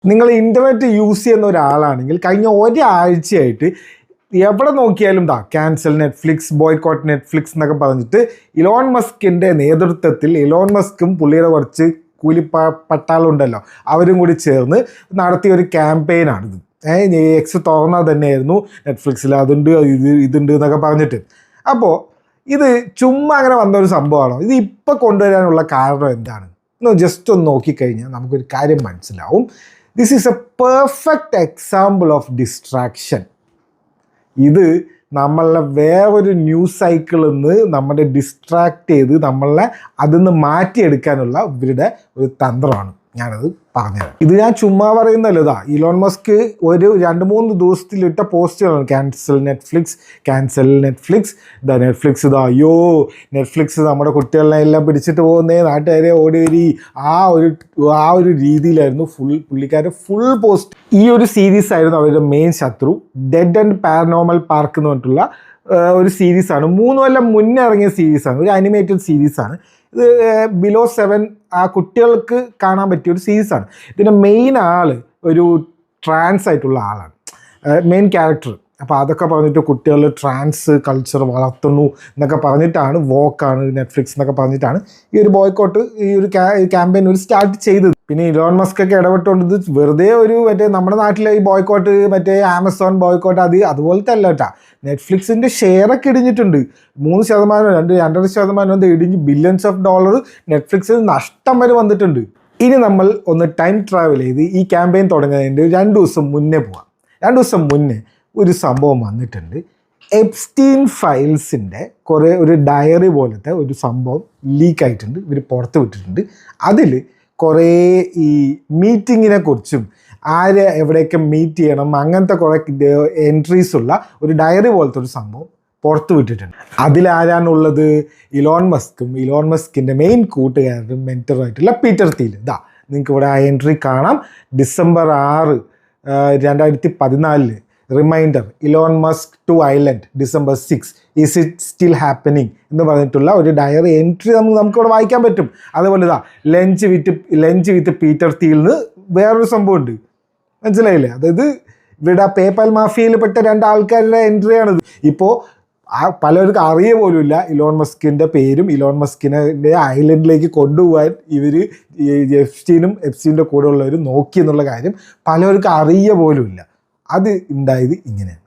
നിങ്ങൾ internet use ചെയ്യുന്ന ഒരാളാണെങ്കിൽ കഴിഞ്ഞ ഒരാഴ്ചയായിട്ട് എവിടെ നോക്കിയാലും ക്യാൻസൽ നെറ്റ്ഫ്ലിക്സ്, ബോയ്ക്കോട്ട് നെറ്റ്ഫ്ലിക്സ് എന്നൊക്കെ പറഞ്ഞിട്ട് ഇലോൺ മസ്കിൻ്റെ നേതൃത്വത്തിൽ ഇലോൺ മസ്കും പുള്ളിയുടെ കുറച്ച് പട്ടാളുണ്ടല്ലോ അവരും കൂടി ചേർന്ന് നടത്തിയ ഒരു ക്യാമ്പയിനാണിത്. എക്സ് തുറന്നാൽ തന്നെയായിരുന്നു നെറ്റ്ഫ്ലിക്സിൽ അതുണ്ട് ഇതുണ്ട് എന്നൊക്കെ പറഞ്ഞിട്ട്. അപ്പോൾ ഇത് ചുമ്മാ അങ്ങനെ വന്നൊരു സംഭവമാണോ? ഇത് ഇപ്പോൾ കൊണ്ടുവരാനുള്ള കാരണം എന്താണ് എന്ന് ജസ്റ്റ് ഒന്ന് നോക്കിക്കഴിഞ്ഞാൽ നമുക്കൊരു കാര്യം മനസ്സിലാവും. This is A perfect example of distraction. ഇത് നമ്മളെ വേറൊരു ന്യൂസ് സൈക്കിളിൽ നിന്ന് നമ്മളെ ഡിസ്ട്രാക്ട് ചെയ്ത് നമ്മളെ അതിൽ നിന്ന് മാറ്റിയെടുക്കാനുള്ള ഇവരുടെ ഒരു തന്ത്രമാണ്. ഞാനത് പറഞ്ഞുതരാം. ഇത് ഞാൻ ചുമ്മാ പറയുന്നല്ലോ. ഇലോൺ മസ്ക് ഒരു 2-3 ദിവസത്തിലിട്ട പോസ്റ്റുകളാണ് cancel Netflix, cancel Netflix. Netflix അയ്യോ നെറ്റ്ഫ്ലിക്സ് നമ്മുടെ കുട്ടികളെ എല്ലാം പിടിച്ചിട്ട് പോകുന്നേ, നാട്ടുകാരെ ഓടി വരി, ആ ഒരു രീതിയിലായിരുന്നു പുള്ളിക്കാരുടെ ഫുൾ പോസ്റ്റ്. ഈ ഒരു സീരീസ് ആയിരുന്നു അവരുടെ മെയിൻ ശത്രു. ഡെഡ് ആൻഡ് പാരനോർമൽ പാർക്ക് എന്ന് പറഞ്ഞിട്ടുള്ള ഒരു സീരീസാണ്. 3 കൊല്ലം മുന്നേ ഇറങ്ങിയ സീരീസാണ്. ഒരു അനിമേറ്റഡ് സീരീസാണ്. ഇത് ബിലോ 7 ആ കുട്ടികൾക്ക് കാണാൻ പറ്റിയ ഒരു സീരീസാണ്. ഇതിൻ്റെ മെയിൻ ഒരു ട്രാൻസ് ആയിട്ടുള്ള ആളാണ് മെയിൻ ക്യാരക്ടർ. അപ്പോൾ അതൊക്കെ പറഞ്ഞിട്ട് കുട്ടികൾ ട്രാൻസ് കൾച്ചർ വളർത്തുന്നു എന്നൊക്കെ പറഞ്ഞിട്ടാണ് വോക്കാണ് നെറ്റ്ഫ്ലിക്സ് എന്നൊക്കെ പറഞ്ഞിട്ടാണ് ഈ ഒരു ബോയ്ക്കോട്ട് ഈ ഒരു ക്യാമ്പയിൻ ഒരു സ്റ്റാർട്ട് ചെയ്തത്. പിന്നെ ഇലോൺ മസ്ക് ഒക്കെ ഇടപെട്ടുകൊണ്ട് ഇത് വെറുതെ ഒരു നമ്മുടെ നാട്ടിലെ ഈ ബോയ്ക്കോട്ട് ആമസോൺ ബോയ്ക്കോട്ട് അതുപോലത്തെ അല്ല കേട്ടോ. നെറ്റ്ഫ്ലിക്സിൻ്റെ ഷെയറൊക്കെ ഇടിഞ്ഞിട്ടുണ്ട്. 3%, 2.5% ഇടിഞ്ഞ് ബില്യൺസ് ഓഫ് ഡോളർ നെറ്റ്ഫ്ലിക്സിന് നഷ്ടം വരെ വന്നിട്ടുണ്ട്. ഇനി നമ്മൾ ഒന്ന് ടൈം ട്രാവൽ ചെയ്ത് ഈ ക്യാമ്പയിൻ തുടങ്ങുന്നതിൻ്റെ 2 ദിവസം മുന്നേ പോവാം. 2 ദിവസം മുന്നേ ഒരു സംഭവം വന്നിട്ടുണ്ട്. എപ്സ്റ്റീൻ ഫയൽസിൻ്റെ ഒരു ഡയറി പോലത്തെ ഒരു സംഭവം ലീക്കായിട്ടുണ്ട്. ഇവർ പുറത്ത് വിട്ടിട്ടുണ്ട്. അതിൽ കുറേ ഈ മീറ്റിങ്ങിനെ കുറിച്ചും ആരെ എവിടെയൊക്കെ മീറ്റ് ചെയ്യണം അങ്ങനത്തെ കുറേ എൻട്രീസ് ഉള്ള ഒരു ഡയറി പോലത്തെ ഒരു സംഭവം പുറത്ത് വിട്ടിട്ടുണ്ട്. അതിലാരാണുള്ളത്? ഇലോൺ മസ്കും ഇലോൺ മസ്കിൻ്റെ മെയിൻ കൂട്ടുകാരനും മെൻറ്ററുമായിട്ടുള്ള പീറ്റർ തീൽ. നിങ്ങൾക്ക് ഇവിടെ ആ എൻട്രി കാണാം. December 6, 2014 reminder, Elon Musk to island December 6, is it still happening എന്ന് പറഞ്ഞിട്ടുള്ള ഒരു ഡയറി എൻട്രി നമുക്കിവിടെ വായിക്കാൻ പറ്റും. അതുപോലെ ലഞ്ച് വിത്ത് പീറ്റർ തീൽന്ന് വേറൊരു സംഭവമുണ്ട്. മനസ്സിലായില്ലേ? അതായത് ഇവിടെ പേപ്പാൽ മാഫിയയിൽപ്പെട്ട 2 ആൾക്കാരുടെ എൻട്രിയാണിത്. ഇപ്പോൾ പലർക്കും അറിയ പോലുമില്ല ഇലോൺ മസ്കിൻ്റെ പേരും ഇലോൺ മസ്കിനെ ഐലൻഡിലേക്ക് കൊണ്ടുപോകാൻ ഇവർ എപ്സ്റ്റീൻ്റെ കൂടെ ഉള്ളവർ നോക്കി എന്നുള്ള കാര്യം പലർക്കും അറിയ പോലുമില്ല. അത് ഉണ്ടായത് ഇങ്ങനെയാണ്.